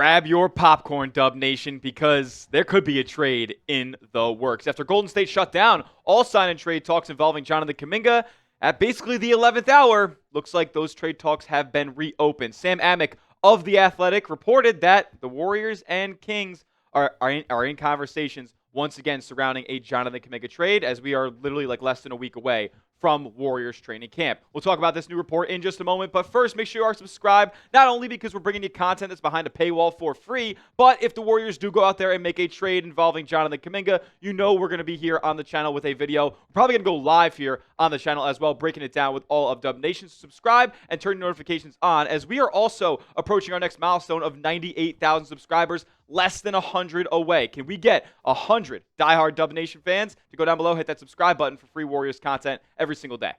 grab your popcorn, Dub Nation, because there could be a trade in the works. After Golden State shut down all sign and trade talks involving Jonathan Kuminga at basically the 11th hour, looks like those trade talks have been reopened. Sam Amick of The Athletic reported that the Warriors and Kings are in conversations once again surrounding a Jonathan Kuminga trade, as we are literally like less than a week away from Warriors training camp. We'll talk about this new report in just a moment, but first, make sure you are subscribed, not only because we're bringing you content that's behind a paywall for free, but if the Warriors do go out there and make a trade involving Jonathan Kuminga, you know we're going to be here on the channel with a video. We're probably going to go live here on the channel as well, breaking it down with all of Dub Nation. Subscribe and turn your notifications on, as we are also approaching our next milestone of 98,000 subscribers, less than 100 away. Can we get 100 diehard Dub Nation fans to go down below, hit that subscribe button for free Warriors content every single day?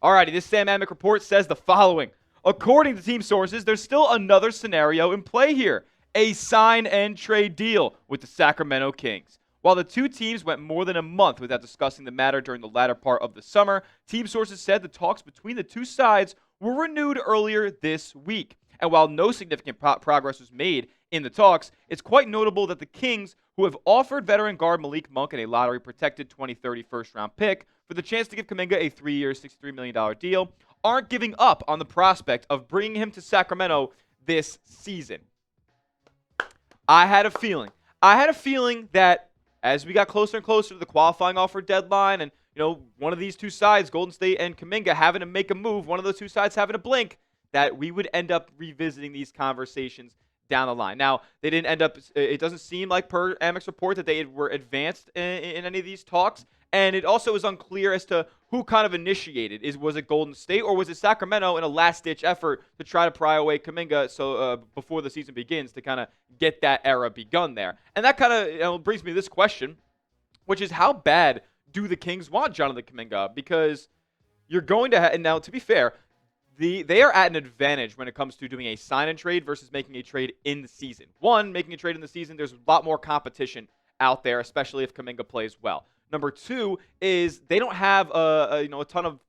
Alrighty, this Sam Amick report says the following. According to team sources, there's still another scenario in play here. A sign and trade deal with the Sacramento Kings. While the two teams went more than a month without discussing the matter during the latter part of the summer, team sources said the talks between the two sides were renewed earlier this week. And while no significant progress was made in the talks, it's quite notable that the Kings, who have offered veteran guard Malik Monk and a lottery-protected 2030 first-round pick for the chance to give Kuminga a 3-year, $63 million deal, aren't giving up on the prospect of bringing him to Sacramento this season. I had a feeling that as we got closer and closer to the qualifying offer deadline and, one of these two sides, Golden State and Kuminga, having to make a move, one of those two sides having to blink, that we would end up revisiting these conversations down the line. Now, they didn't end up, it doesn't seem like per Amick's report that they were advanced in any of these talks, and it also is unclear as to who kind of initiated. Was it Golden State or was it Sacramento in a last-ditch effort to try to pry away Kuminga before the season begins to kind of get that era begun there? And that kind of brings me to this question, which is how bad do the Kings want Jonathan Kuminga? Because you're going to and now, to be fair, they are at an advantage when it comes to doing a sign and trade versus making a trade in the season. One, making a trade in the season, there's a lot more competition out there, especially if Kuminga plays well. Number two is they don't have a ton of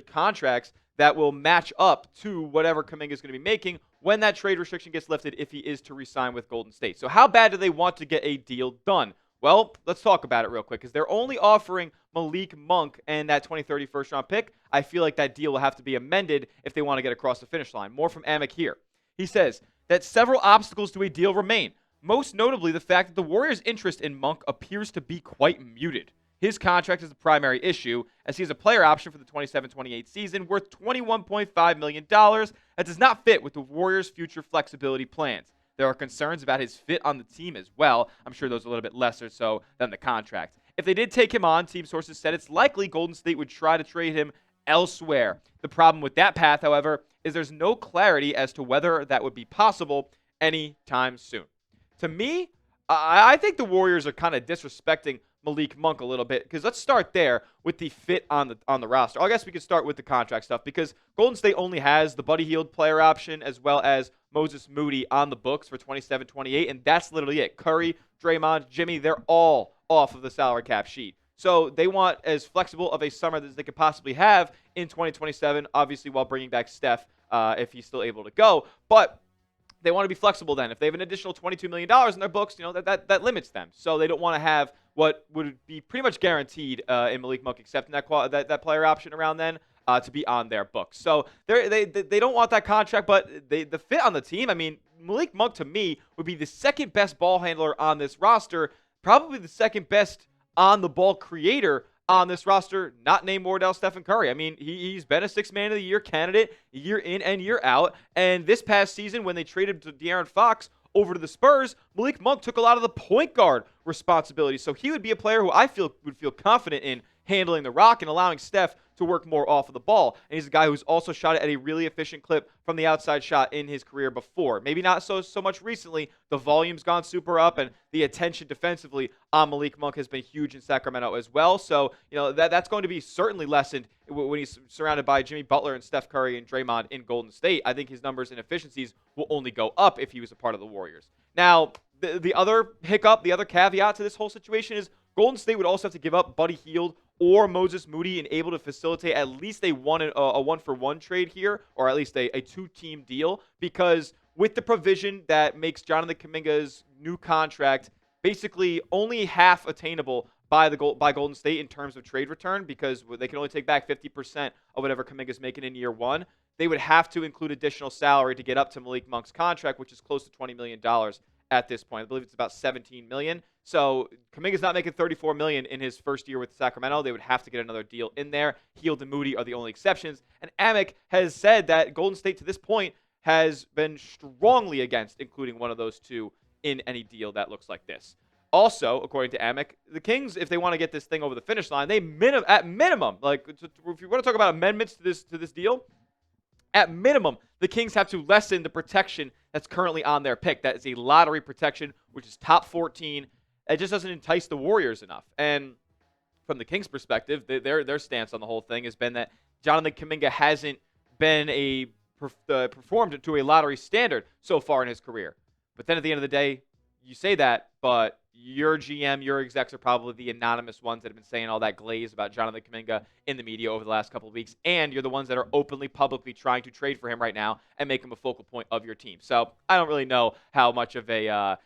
contracts that will match up to whatever Kuminga is going to be making when that trade restriction gets lifted if he is to re-sign with Golden State. So how bad do they want to get a deal done? Well, let's talk about it real quick, because they're only offering Malik Monk and that 2030 first-round pick. I feel like that deal will have to be amended if they want to get across the finish line. More from Amick here. He says that several obstacles to a deal remain, most notably the fact that the Warriors' interest in Monk appears to be quite muted. His contract is the primary issue, as he has a player option for the 27-28 season worth $21.5 million that does not fit with the Warriors' future flexibility plans. There are concerns about his fit on the team as well. I'm sure those are a little bit lesser so than the contract. If they did take him on, team sources said it's likely Golden State would try to trade him elsewhere. The problem with that path, however, is there's no clarity as to whether that would be possible anytime soon. To me, I think the Warriors are kind of disrespecting Malik Monk a little bit, because let's start there with the fit on the roster. I guess we could start with the contract stuff, because Golden State only has the Buddy Hield player option as well as Moses Moody on the books for 27-28, and that's literally it. Curry, Draymond, Jimmy, they're all off of the salary cap sheet. So they want as flexible of a summer as they could possibly have in 2027, obviously while bringing back Steph if he's still able to go. But they want to be flexible then. If they have an additional $22 million in their books, that limits them. So they don't want to have what would be pretty much guaranteed in Malik Monk accepting that player option around then to be on their books. So they don't want that contract, but the fit on the team, I mean, Malik Monk to me would be the second best ball handler on this roster, probably the second best on the ball creator on this roster, not named Wardell Stephen Curry. I mean, he's been a Sixth Man of the Year candidate year in and year out. And this past season, when they traded De'Aaron Fox over to the Spurs, Malik Monk took a lot of the point guard responsibility. So he would be a player who I would feel confident in handling the rock and allowing Steph to work more off of the ball. And he's a guy who's also shot it at a really efficient clip from the outside shot in his career before. Maybe not so much recently. The volume's gone super up, and the attention defensively on Malik Monk has been huge in Sacramento as well. So, that's going to be certainly lessened when he's surrounded by Jimmy Butler and Steph Curry and Draymond in Golden State. I think his numbers and efficiencies will only go up if he was a part of the Warriors. Now, the other hiccup, the other caveat to this whole situation is Golden State would also have to give up Buddy Hield or Moses Moody and able to facilitate at least a one-for-one trade here, or at least a two-team deal, because with the provision that makes Jonathan Kuminga's new contract basically only half attainable by Golden State in terms of trade return, because they can only take back 50% of whatever Kuminga's making in year one. They would have to include additional salary to get up to Malik Monk's contract, which is close to $20 million at this point. I believe it's about $17 million. So Kuminga's not making $34 million in his first year with Sacramento. They would have to get another deal in there. Hield and Moody are the only exceptions. And Amick has said that Golden State to this point has been strongly against including one of those two in any deal that looks like this. Also, according to Amick, the Kings, if they want to get this thing over the finish line, they at minimum, like if you want to talk about amendments to this deal, at minimum, the Kings have to lessen the protection that's currently on their pick. That is a lottery protection, which is top 14. It just doesn't entice the Warriors enough. And from the Kings' perspective, their stance on the whole thing has been that Jonathan Kuminga hasn't been performed to a lottery standard so far in his career. But then at the end of the day, you say that, but your GM, your execs are probably the anonymous ones that have been saying all that glaze about Jonathan Kuminga in the media over the last couple of weeks, and you're the ones that are openly, publicly trying to trade for him right now and make him a focal point of your team. So I don't really know how much of a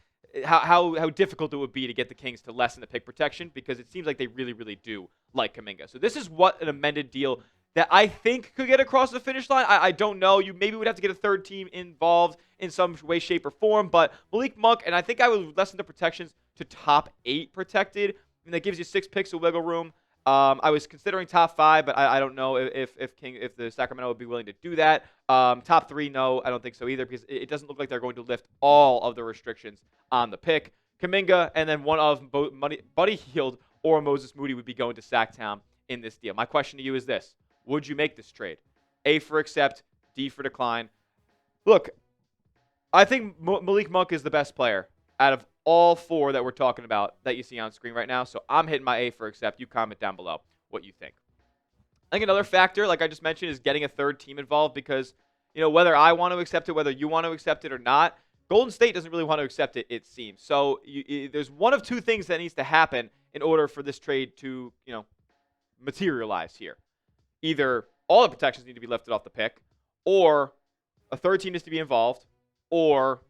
how difficult it would be to get the Kings to lessen the pick protection, because it seems like they really, really do like Kuminga. So this is what an amended deal that I think could get across the finish line. I don't know. You maybe would have to get a third team involved in some way, shape, or form. But Malik Monk, and I think I would lessen the protections to top 8 protected. And that gives you 6 picks of wiggle room. I was considering top 5, but I don't know if the Sacramento would be willing to do that. Top 3, no, I don't think so either, because it doesn't look like they're going to lift all of the restrictions on the pick. Kuminga and then one of Buddy Hield or Moses Moody would be going to Sacktown in this deal. My question to you is this. Would you make this trade? A for accept, D for decline. Look, I think Malik Monk is the best player out of all 4 that we're talking about that you see on screen right now. So I'm hitting my A for accept. You comment down below what you think. I think another factor, like I just mentioned, is getting a third team involved, because, whether I want to accept it, whether you want to accept it or not, Golden State doesn't really want to accept it, it seems. So there's one of 2 things that needs to happen in order for this trade to, materialize here. Either all the protections need to be lifted off the pick, or a third team needs to be involved, or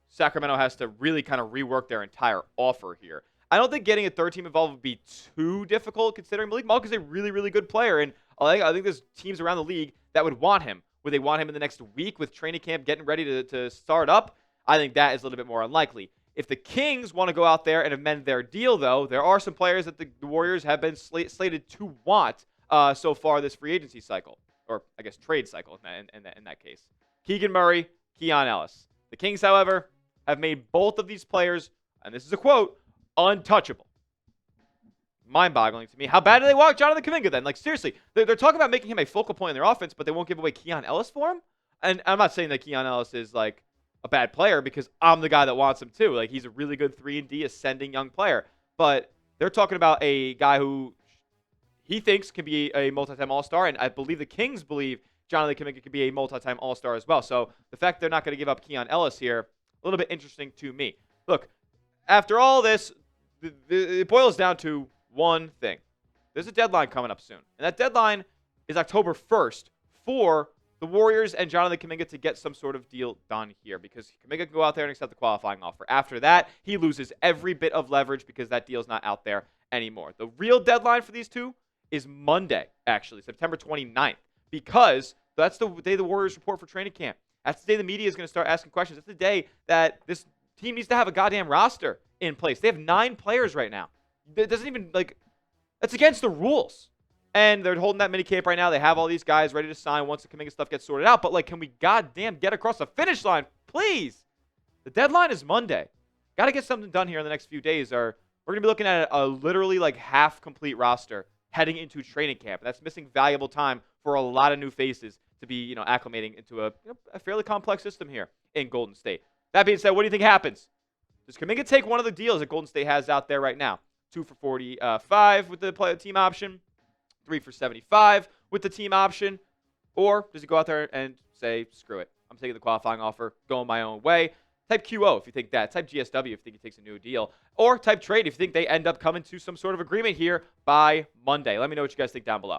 Sacramento has to really kind of rework their entire offer here. I don't think getting a third team involved would be too difficult, considering Malik Monk is a really, really good player, and I think there's teams around the league that would want him. Would they want him in the next week with training camp getting ready to start up? I think that is a little bit more unlikely. If the Kings want to go out there and amend their deal, though, there are some players that the Warriors have been slated to want so far this free agency cycle, or I guess trade cycle in that case. Keegan Murray, Keon Ellis. The Kings, however, have made both of these players, and this is a quote, untouchable. Mind-boggling to me. How bad do they want Jonathan Kuminga then? Like, seriously, they're talking about making him a focal point in their offense, but they won't give away Keon Ellis for him? And I'm not saying that Keon Ellis is, like, a bad player, because I'm the guy that wants him too. Like, he's a really good 3-and-D ascending young player. But they're talking about a guy who he thinks can be a multi-time All-Star, and I believe the Kings believe Jonathan Kuminga could be a multi-time All-Star as well. So the fact they're not going to give up Keon Ellis here, a little bit interesting to me. Look, after all this, it boils down to one thing. There's a deadline coming up soon, and that deadline is October 1st for the Warriors and Jonathan Kuminga to get some sort of deal done here, because Kuminga can go out there and accept the qualifying offer. After that, he loses every bit of leverage because that deal's not out there anymore. The real deadline for these two is Monday, actually, September 29th, because that's the day the Warriors report for training camp. That's the day the media is going to start asking questions. That's the day that this team needs to have a goddamn roster in place. They have 9 players right now. It doesn't even, that's against the rules. And they're holding that minicamp right now. They have all these guys ready to sign once the Kuminga stuff gets sorted out. But, can we goddamn get across the finish line, please? The deadline is Monday. Got to get something done here in the next few days, or we're going to be looking at a literally, half-complete roster heading into training camp. That's missing valuable time for a lot of new faces to be, acclimating into a fairly complex system here in Golden State. That being said, what do you think happens? Does Kuminga take one of the deals that Golden State has out there right now? 2 for 45 with the team option, 3 for 75 with the team option, or does he go out there and say, screw it, I'm taking the qualifying offer, going my own way? Type QO if you think that. Type GSW if you think he takes a new deal. Or type trade if you think they end up coming to some sort of agreement here by Monday. Let me know what you guys think down below.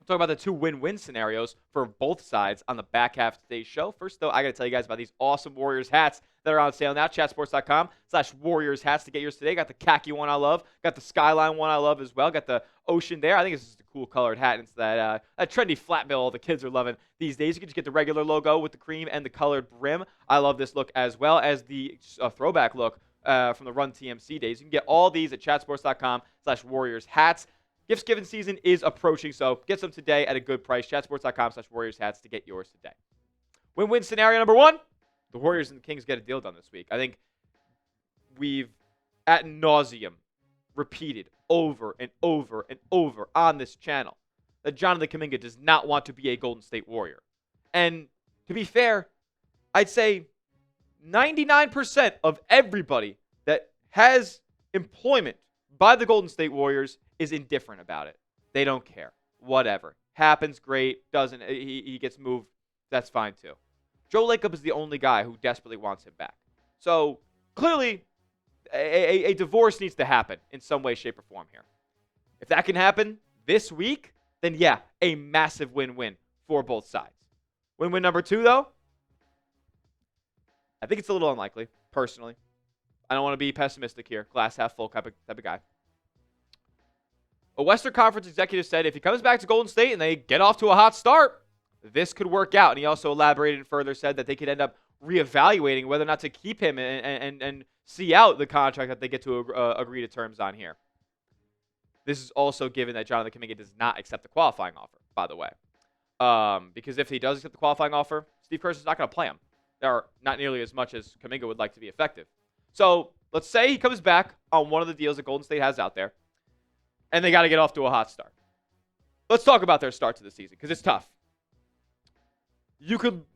We'll talk about the 2 win-win scenarios for both sides on the back half of today's show. First, though, I got to tell you guys about these awesome Warriors hats that are on sale now. Chatsports.com/Warriors hats to get yours today. Got the khaki one I love. Got the skyline one I love as well. Got the ocean there. I think it's just a cool colored hat. And it's that trendy flat bill all the kids are loving these days. You can just get the regular logo with the cream and the colored brim. I love this look as well as the throwback look from the Run TMC days. You can get all these at chatsports.com/Warriors hats. Gifts giving season is approaching, so get some today at a good price. Chatsports.com/Warriors hats to get yours today. Win-win scenario number 1. The Warriors and the Kings get a deal done this week. I think we've ad nauseum repeated over and over and over on this channel that Jonathan Kuminga does not want to be a Golden State Warrior. And to be fair, I'd say 99% of everybody that has employment by the Golden State Warriors is indifferent about it. They don't care. Whatever. Happens, great. Doesn't, he gets moved. That's fine too. Joe Lacob is the only guy who desperately wants him back. So clearly, a divorce needs to happen in some way, shape, or form here. If that can happen this week, then yeah, a massive win-win for both sides. Win-win number 2, though, I think it's a little unlikely, personally. I don't want to be pessimistic here. Glass half full type of guy. A Western Conference executive said if he comes back to Golden State and they get off to a hot start, this could work out. And he also elaborated and further said that they could end up reevaluating whether or not to keep him and see out the contract that they get to agree to terms on here. This is also given that Jonathan Kuminga does not accept the qualifying offer, by the way. Because if he does accept the qualifying offer, Steve Kerr's not going to play him. Or not nearly as much as Kuminga would like to be effective. So let's say he comes back on one of the deals that Golden State has out there, and they got to get off to a hot start. Let's talk about their start to the season, because it's tough. You could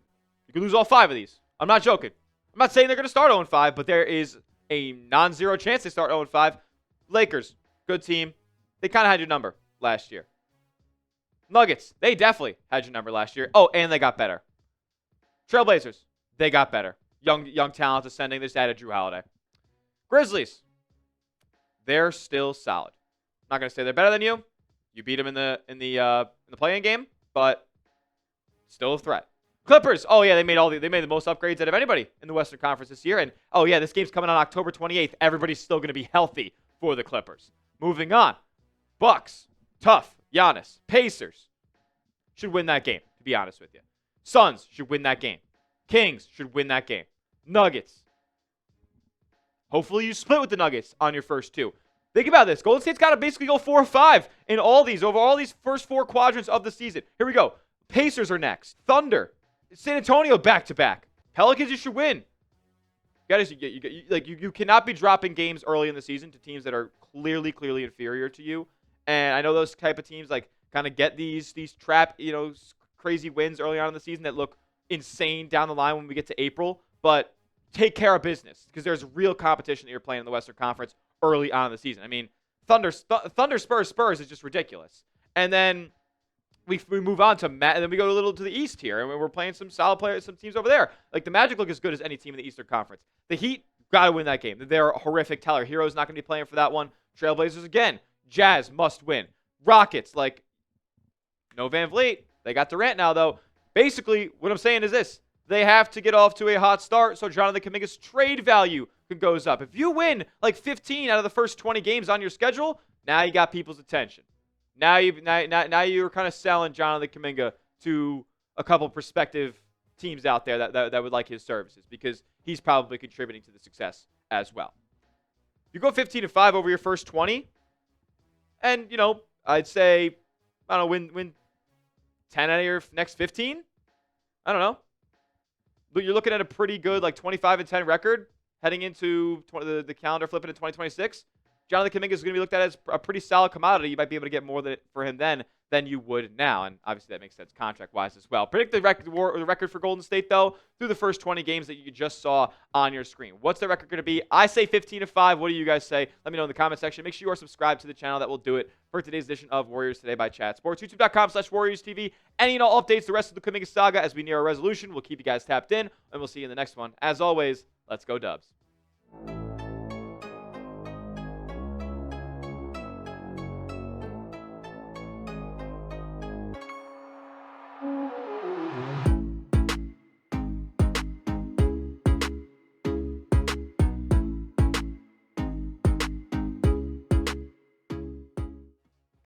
lose all 5 of these. I'm not joking. I'm not saying they're going to start 0-5, but there is a non-zero chance they start 0-5. Lakers, good team. They kind of had your number last year. Nuggets, they definitely had your number last year. Oh, and they got better. Trailblazers, they got better. Young talent ascending. They just added Drew Holiday. Grizzlies, they're still solid. Not going to say they're better than you. You beat them in the play-in game, but still a threat. Clippers, oh yeah, they made the most upgrades out of anybody in the Western Conference this year. And oh yeah, this game's coming on October 28th. Everybody's still going to be healthy for the Clippers. Moving on. Bucks, tough. Giannis. Pacers should win that game, to be honest with you. Suns should win that game. Kings should win that game. Nuggets. Hopefully you split with the Nuggets on your first 2. Think about this. Golden State's got to basically go 4-5 in over all these first 4 quadrants of the season. Here we go. Pacers are next. Thunder. San Antonio back-to-back. Pelicans, you should win. You cannot be dropping games early in the season to teams that are clearly inferior to you. And I know those type of teams kind of get these trap, crazy wins early on in the season that look insane down the line when we get to April. But take care of business because there's real competition that you're playing in the Western Conference early on in the season. I mean, Thunder Spurs is just ridiculous. And then we move on to and then we go a little to the East here, and we're playing some solid players, some teams over there. Like the Magic look as good as any team in the Eastern Conference. The Heat got to win that game. They're horrific. Tyler Hero's not going to be playing for that one. Trailblazers again. Jazz must win. Rockets, no Van Vliet. They got Durant now, though. Basically, what I'm saying is this. They have to get off to a hot start so Jonathan Kuminga's trade value goes up. If you win 15 out of the first 20 games on your schedule, now you got people's attention. Now you're kind of selling Jonathan Kuminga to a couple prospective teams out there that would like his services because he's probably contributing to the success as well. If you go 15-5 over your first 20, and I'd say win 10 out of your next 15. I don't know. But you're looking at a pretty good 25-10 record heading into the calendar flipping to 2026. Jonathan Kuminga is going to be looked at as a pretty solid commodity. You might be able to get more for him then than you would now. And obviously that makes sense contract-wise as well. Predict the record for Golden State, though, through the first 20 games that you just saw on your screen. What's the record going to be? I say 15-5. What do you guys say? Let me know in the comment section. Make sure you are subscribed to the channel. That will do it for today's edition of Warriors Today by Chat Sports. YouTube.com/WarriorsTV. Any and all updates, the rest of the Kuminga saga as we near a resolution. We'll keep you guys tapped in, and we'll see you in the next one. As always, let's go Dubs.